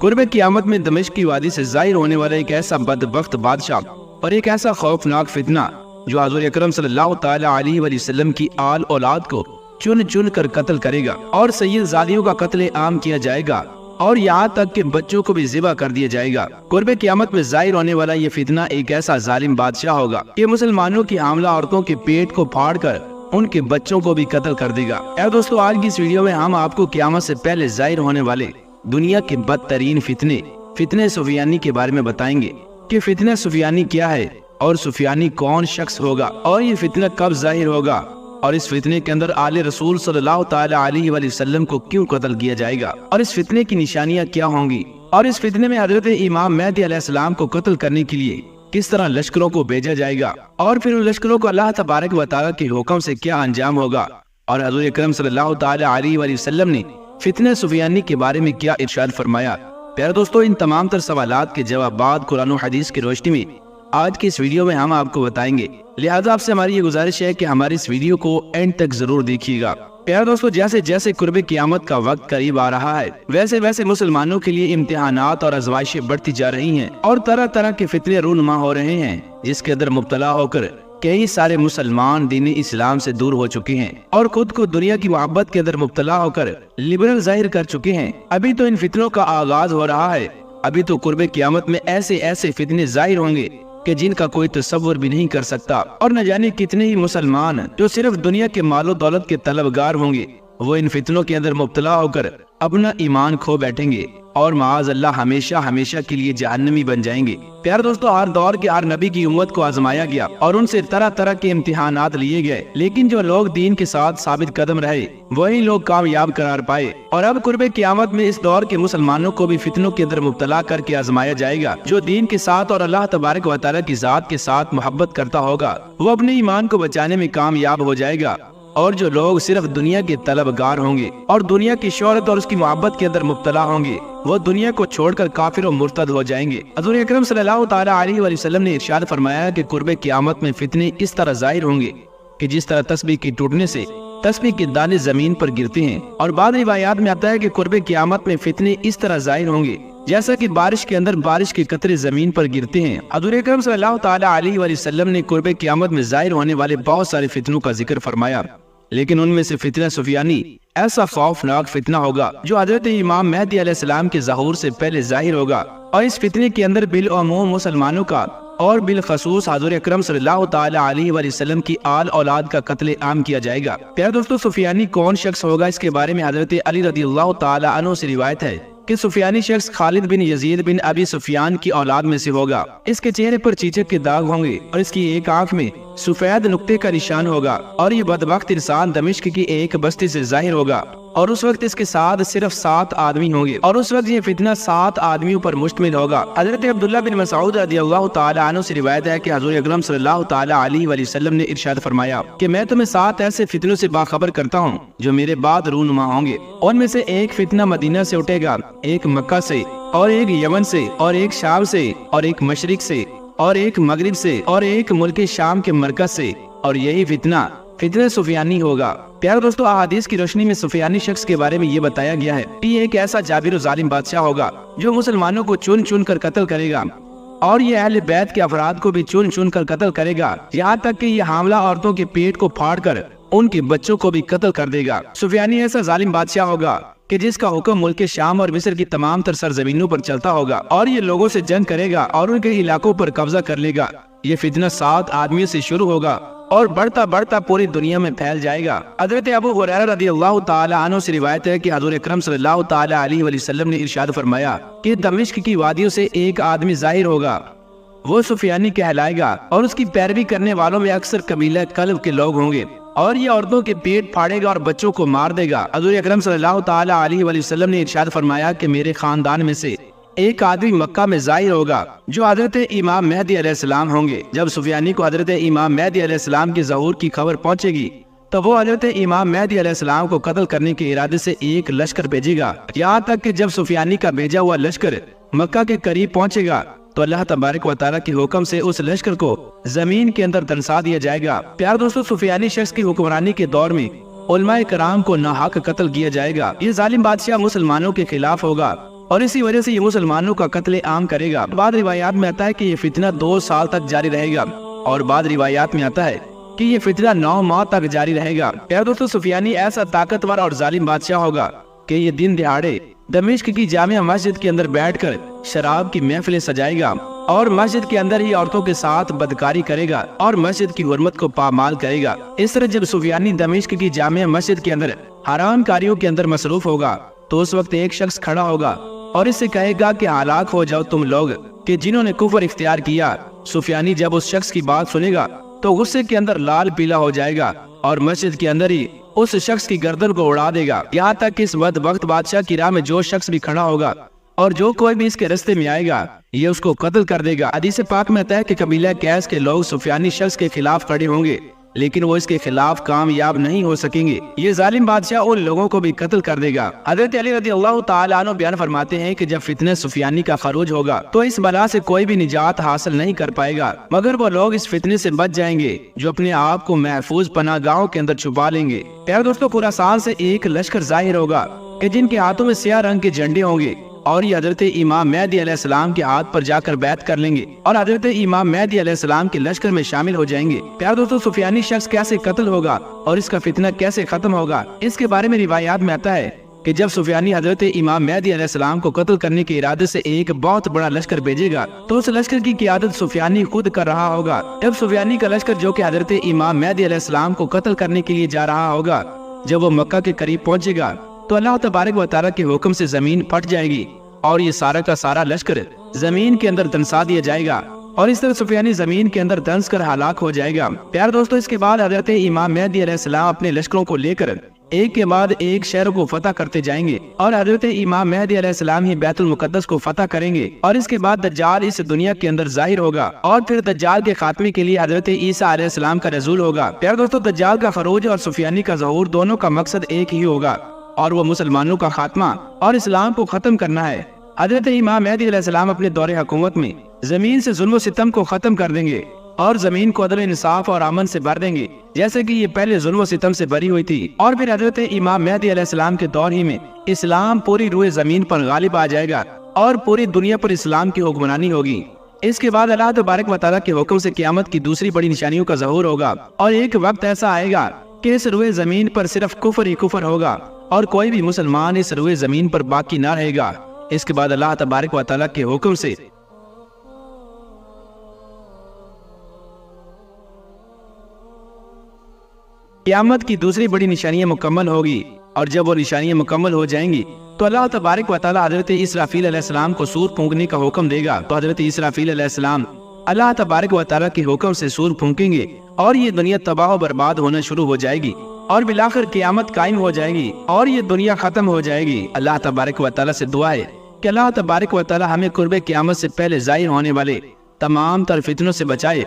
قرب قیامت میں دمشق کی وادی سے ظاہر ہونے والا ایک ایسا بدبخت بادشاہ اور ایک ایسا خوفناک فتنہ جو حضور اکرم صلی اللہ تعالی علیہ وآلہ وسلم کی آل اولاد کو چن چن کر قتل کرے گا اور سید زادیوں کا قتل عام کیا جائے گا اور یہاں تک کہ بچوں کو بھی ذبح کر دیا جائے گا۔ قرب قیامت میں ظاہر ہونے والا یہ فتنہ ایک ایسا ظالم بادشاہ ہوگا کہ مسلمانوں کی حاملہ عورتوں کے پیٹ کو پھاڑ کر ان کے بچوں کو بھی قتل کر دے گا۔ اے دوستو، آج کی اس ویڈیو میں ہم آپ کو قیامت سے پہلے ظاہر ہونے والے دنیا کے بدترین فتنے سفیانی کے بارے میں بتائیں گے کہ فتنہ سفیانی کیا ہے اور سفیانی کون شخص ہوگا اور یہ فتنہ کب ظاہر ہوگا اور اس فتنے کے اندر آل رسول صلی اللہ تعالی علیہ وآلہ وسلم کو کیوں قتل کیا جائے گا اور اس فتنے کی نشانیاں کیا ہوں گی اور اس فتنے میں حضرت امام مہدی علیہ السلام کو قتل کرنے کے لیے کس طرح لشکروں کو بھیجا جائے گا اور پھر ان لشکروں کو اللہ تبارک و تعالیٰ کے حکم سے کیا انجام ہوگا اور حضور اکرم صلی اللہ تعالی علیہ وآلہ وسلم نے فتنہ سفیانی کے بارے میں کیا ارشاد فرمایا۔ پیارے دوستو، ان تمام تر سوالات کے جوابات قرآن و حدیث کی روشنی میں آج کی اس ویڈیو میں ہم آپ کو بتائیں گے، لہذا آپ سے ہماری یہ گزارش ہے کہ ہماری اس ویڈیو کو اینڈ تک ضرور دیکھیے گا۔ پیارے دوستو، جیسے جیسے قرب قیامت کا وقت قریب آ رہا ہے ویسے ویسے مسلمانوں کے لیے امتحانات اور آزمائشیں بڑھتی جا رہی ہیں اور طرح طرح کے فتنے رونما ہو رہے ہیں جس کے اندر مبتلا ہو کر کئی سارے مسلمان دین اسلام سے دور ہو چکے ہیں اور خود کو دنیا کی محبت کے اندر مبتلا ہو کر لبرل ظاہر کر چکے ہیں۔ ابھی تو ان فتنوں کا آغاز ہو رہا ہے، ابھی تو قرب قیامت میں ایسے ایسے فتنے ظاہر ہوں گے کہ جن کا کوئی تصور بھی نہیں کر سکتا اور نہ جانے کتنے ہی مسلمان جو صرف دنیا کے مال و دولت کے طلبگار ہوں گے وہ ان فتنوں کے اندر مبتلا ہو کر اپنا ایمان کھو بیٹھیں گے اور معاذ اللہ ہمیشہ ہمیشہ کے لیے جہنمی بن جائیں گے۔ پیارے دوستو، ہر دور کے ہر نبی کی امت کو آزمایا گیا اور ان سے طرح طرح کے امتحانات لیے گئے، لیکن جو لوگ دین کے ساتھ ثابت قدم رہے وہی لوگ کامیاب قرار پائے اور اب قرب قیامت میں اس دور کے مسلمانوں کو بھی فتنوں کے اندر مبتلا کر کے آزمایا جائے گا۔ جو دین کے ساتھ اور اللہ تبارک و تعالیٰ کی ذات کے ساتھ محبت کرتا ہوگا وہ اپنے ایمان کو بچانے میں کامیاب ہو جائے گا اور جو لوگ صرف دنیا کے طلبگار ہوں گے اور دنیا کی شہرت اور اس کی محبت کے اندر مبتلا ہوں گے وہ دنیا کو چھوڑ کر کافر و مرتد ہو جائیں گے۔ حضور اکرم صلی اللہ تعالی علیہ وآلہ وسلم نے ارشاد فرمایا کہ قرب قیامت میں فتنے اس طرح ظاہر ہوں گے کہ جس طرح تسبیح کے ٹوٹنے سے تسبیح کے دانے زمین پر گرتے ہیں، اور بعض روایات میں آتا ہے کہ قرب قیامت میں فتنے اس طرح ظاہر ہوں گے جیسا کہ بارش کے اندر بارش کے قطرے زمین پر گرتے ہیں۔ حضور اکرم صلی اللہ تعالی علیہ وآلہ وسلم نے قرب قیامت میں ظاہر ہونے والے بہت سارے فتنوں کا ذکر فرمایا، لیکن ان میں سے فتنہ سفیانی ایسا خوفناک فتنہ ہوگا جو حضرت امام مہدی علیہ السلام کے ظہور سے پہلے ظاہر ہوگا اور اس فتنے کے اندر بالعموم مسلمانوں کا اور بالخصوص حضور اکرم صلی اللہ تعالی علیہ وآلہ وسلم کی آل اولاد کا قتل عام کیا جائے گا۔ پیارے دوستو، سفیانی کون شخص ہوگا اس کے بارے میں حضرت علی رضی اللہ تعالی عنہ سے روایت ہے کہ سفیانی شخص خالد بن یزید بن ابی سفیان کی اولاد میں سے ہوگا۔ اس کے چہرے پر چیچک کے داغ ہوں گے اور اس کی ایک آنکھ میں سفید نقطے کا نشان ہوگا اور یہ بدبخت انسان دمشق کی ایک بستی سے ظاہر ہوگا اور اس وقت اس کے ساتھ صرف 7 آدمی ہوں گے اور اس وقت یہ فتنہ 7 آدمیوں پر مشتمل ہوگا۔ حضرت عبداللہ بن مسعود رضی اللہ تعالی عنہ سے روایت ہے کہ حضور اکرم صلی اللہ تعالی علیہ وآلہ وسلم نے ارشاد فرمایا کہ میں تمہیں 7 ایسے فتنوں سے باخبر کرتا ہوں جو میرے بعد رونما ہوں گے، ان میں سے ایک فتنہ مدینہ سے اٹھے گا، ایک مکہ سے اور ایک یمن سے اور ایک شام سے اور ایک مشرق سے اور ایک مغرب سے اور ایک ملک شام کے مرکز سے، اور یہی فتنہ سفیانی ہوگا۔ پیارے دوستو، احادیث کی روشنی میں سفیانی شخص کے بارے میں یہ بتایا گیا ہے کہ یہ ایک ایسا جابر و ظالم بادشاہ ہوگا جو مسلمانوں کو چن چن کر قتل کرے گا اور یہ اہل بیت کے افراد کو بھی چن چن کر قتل کرے گا، یہاں تک کہ یہ حاملہ عورتوں کے پیٹ کو پھاڑ کر ان کے بچوں کو بھی قتل کر دے گا۔ سفیانی ایسا ظالم بادشاہ ہوگا کہ جس کا حکم ملک شام اور مصر کی تمام تر سرزمینوں پر چلتا ہوگا اور یہ لوگوں سے جنگ کرے گا اور ان کے علاقوں پر قبضہ کر لے گا۔ یہ فتنہ 7 آدمیوں سے شروع ہوگا اور بڑھتا بڑھتا پوری دنیا میں پھیل جائے گا۔ حضرت ابو ہریرہ رضی اللہ تعالی عنہ سے روایت ہے کہ حضور اکرم صلی اللہ تعالی علیہ وآلہ وسلم نے ارشاد فرمایا کہ دمشق کی وادیوں سے ایک آدمی ظاہر ہوگا، وہ سفیانی کہلائے گا اور اس کی پیروی کرنے والوں میں اکثر قبیلہ کلب کے لوگ ہوں گے اور یہ عورتوں کے پیٹ پھاڑے گا اور بچوں کو مار دے گا۔ حضور اکرم صلی اللہ تعالی علیہ وآلہ وسلم نے ارشاد فرمایا کہ میرے خاندان میں سے ایک آدمی مکہ میں ظاہر ہوگا جو حضرت امام مہدی علیہ السلام ہوں گے۔ جب سفیانی کو حضرت امام مہدی علیہ السلام کے ظہور کی خبر پہنچے گی تو وہ حضرت امام مہدی علیہ السلام کو قتل کرنے کے ارادے سے ایک لشکر بھیجے گا، یہاں تک کہ جب سفیانی کا بھیجا ہوا لشکر مکہ کے قریب پہنچے گا تو اللہ تبارک و تعالیٰ کے حکم سے اس لشکر کو زمین کے اندر دنسا دیا جائے گا۔ پیار دوستو، سفیانی شخص کی حکمرانی کے دور میں علماء کرام کو ناحق قتل کیا جائے گا۔ یہ ظالم بادشاہ مسلمانوں کے خلاف ہوگا اور اسی وجہ سے یہ مسلمانوں کا قتل عام کرے گا۔ بعض روایات میں آتا ہے کہ یہ فتنہ 2 سال تک جاری رہے گا، اور بعض روایات میں آتا ہے کہ یہ فتنہ 9 ماہ تک جاری رہے گا۔ پیارے دوستو، سفیانی ایسا طاقتور اور ظالم بادشاہ ہوگا کہ یہ دن دہاڑے دمشق کی جامع مسجد کے اندر بیٹھ کر شراب کی محفلیں سجائے گا، اور مسجد کے اندر ہی عورتوں کے ساتھ بدکاری کرے گا، اور مسجد کی حرمت کو پامال کرے گا۔ اس طرح جب سفیانی دمشق کی جامع مسجد کے اندر حرام کاریوں کے اندر مصروف ہوگا تو اس وقت ایک شخص کھڑا ہوگا اور اس سے کہے گا کہ ہلاک ہو جاؤ تم لوگ کہ جنہوں نے کفر اختیار کیا۔ سفیانی جب اس شخص کی بات سنے گا تو غصے کے اندر لال پیلا ہو جائے گا اور مسجد کے اندر ہی اس شخص کی گردن کو اڑا دے گا، یہاں تک کہ اس بدبخت بادشاہ کی راہ میں جو شخص بھی کھڑا ہوگا اور جو کوئی بھی اس کے راستے میں آئے گا یہ اس کو قتل کر دے گا۔ حدیث پاک میں آتا ہے کہ قبیلہ قیس کے لوگ سفیانی شخص کے خلاف کھڑے ہوں گے، لیکن وہ اس کے خلاف کامیاب نہیں ہو سکیں گے۔ یہ ظالم بادشاہ ان لوگوں کو بھی قتل کر دے گا۔ حضرت علی رضی اللہ تعالیٰ عنہ بیان فرماتے ہیں کہ جب فتنہ سفیانی کا خروج ہوگا تو اس بلا سے کوئی بھی نجات حاصل نہیں کر پائے گا، مگر وہ لوگ اس فتنے سے بچ جائیں گے جو اپنے آپ کو محفوظ پناہ گاہوں کے اندر چھپا لیں گے۔ پیارے دوستو، خراسان سے ایک لشکر ظاہر ہوگا کہ جن کے ہاتھوں میں سیاہ رنگ کے جھنڈے ہوں گے، اور یہ حضرت امام مہدی علیہ السلام کے ہاتھ پر جا کر بیعت کر لیں گے اور حضرت امام مہدی علیہ السلام کے لشکر میں شامل ہو جائیں گے۔ پیارے دوستو، سفیانی شخص کیسے قتل ہوگا اور اس کا فتنہ کیسے ختم ہوگا، اس کے بارے میں روایات میں آتا ہے کہ جب سفیانی حضرت امام مہدی علیہ السلام کو قتل کرنے کے ارادے سے ایک بہت بڑا لشکر بھیجے گا تو اس لشکر کی قیادت سفیانی خود کر رہا ہوگا۔ جب سفیانی کا لشکر جو کہ حضرت امام مہدی علیہ السلام کو قتل کرنے کے لیے جا رہا ہوگا، جب وہ مکہ کے قریب پہنچے گا تو اللہ تبارک و تعالیٰ کے حکم سے زمین پھٹ جائے گی اور یہ سارا کا سارا لشکر زمین کے اندر دنسا دیا جائے گا، اور اس طرح سفیانی زمین کے اندر دنس کر ہلاک ہو جائے گا۔ پیارے دوستو، اس کے بعد حضرت امام مہدی علیہ السلام اپنے لشکروں کو لے کر ایک کے بعد ایک شہر کو فتح کرتے جائیں گے، اور حضرت امام مہدی علیہ السلام ہی بیت المقدس کو فتح کریں گے، اور اس کے بعد دجال اس دنیا کے اندر ظاہر ہوگا، اور پھر دجال کے خاتمے کے لیے حضرت عیسیٰ علیہ السلام کا نزول ہوگا۔ پیارے دوستو، دجال کا خروج اور سفیانی کا ظہور دونوں کا مقصد ایک ہی ہوگا، اور وہ مسلمانوں کا خاتمہ اور اسلام کو ختم کرنا ہے۔ حضرت امام مہدی علیہ السلام اپنے دور حکومت میں زمین سے ظلم و ستم کو ختم کر دیں گے اور زمین کو عدل انصاف اور امن سے بھر دیں گے، جیسے کہ یہ پہلے ظلم و ستم سے بری ہوئی تھی، اور پھر حضرت امام مہدی علیہ السلام کے دور ہی میں اسلام پوری روئے زمین پر غالب آ جائے گا اور پوری دنیا پر اسلام کی حکمرانی ہوگی۔ اس کے بعد اللہ تبارک و تعالیٰ کے حکم سے قیامت کی دوسری بڑی نشانیوں کا ظہور ہوگا، اور ایک وقت ایسا آئے گا کہ اس روئے زمین پر صرف کفر ہی کفر ہوگا اور کوئی بھی مسلمان اس روئے زمین پر باقی نہ رہے گا۔ اس کے بعد اللہ تبارک و تعالیٰ کے حکم سے قیامت کی دوسری بڑی نشانیاں مکمل ہوگی، اور جب وہ نشانیاں مکمل ہو جائیں گی تو اللہ تبارک و تعالیٰ حضرت اسرافیل علیہ السلام کو سور پھونکنے کا حکم دے گا، تو حضرت اسرافیل علیہ السلام اللہ تبارک و تعالیٰ کے حکم سے سور پھونکیں گے اور یہ دنیا تباہ و برباد ہونا شروع ہو جائے گی، اور بالآخر قیامت قائم ہو جائے گی اور یہ دنیا ختم ہو جائے گی۔ اللہ تبارک و تعالیٰ سے دعا ہے کہ اللہ تبارک و تعالیٰ ہمیں قرب قیامت سے پہلے ظاہر ہونے والے تمام تر فتنوں سے بچائے